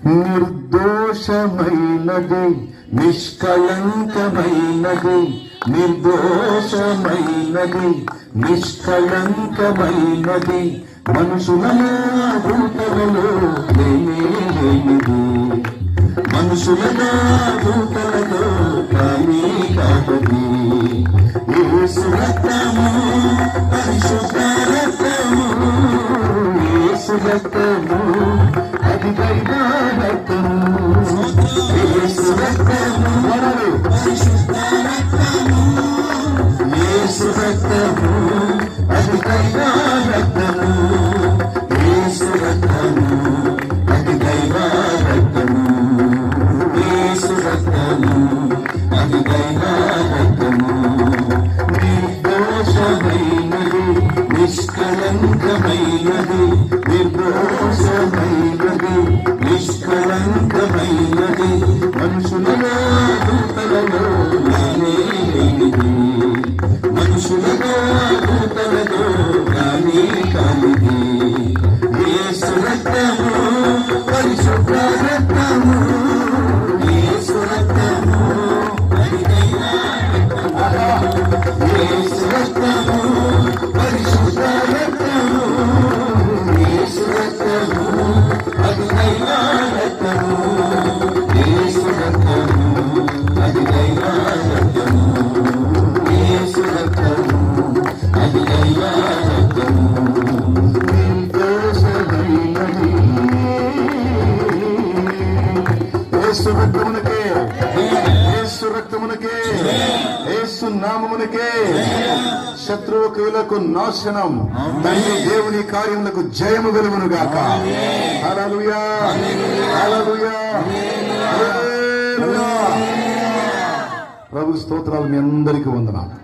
నిర్దోషమైనది, నిష్కళంకమైనది, నిర్దోషమైనది, నిష్కళంకమైనది, మనుషుల దూతలలో లేనిది, మనుషుల దూతలలో కానీ కాదది. యేసు రక్తము, పరిశుద్ధ రక్తము, యేసు రక్తము, అది దైవ రక్తము. యేసు రక్తము, పరిశుద్ధ రక్తము, యేసు రక్తము, అది దైవ రక్తము. యేసు రక్తము, అది దైవ రక్తము. యేసు రక్తము, అది దైవ రక్తము. నిర్దోషమైనది, నిష్కళంకమైనది, నిర్దోషమైనది, నిష్కళంకమైనది, మనుషులలో దూతలలో లేనిది, మనుషులలో దూతలలో కానీ కానిది. యేసు రక్తము, పరిశుద్ధ రక్తము, యేసు రక్తము, అది దైవ రక్తము. యేసు రక్తము, పరిశుద్ధ రక్తము, యేసు రక్తము, అది దైవ రక్తము. యేసు రక్తము, అది దైవ రక్తము. యేసు రక్తము, అది దైవ రక్తము. నిర్దోషమైనది, యేసు రక్తమునకే, యేసు రక్తమునకే, యేసు నామమునకే శత్రువు క్రియలకు నాశనం, తండ్రి దేవుని కార్యములకు జయము వెలుగును గాక. హల్లెలూయా, హల్లెలూయా, హల్లెలూయా. ప్రభు స్తోత్రాలు, మీ అందరికీ వందనాలు.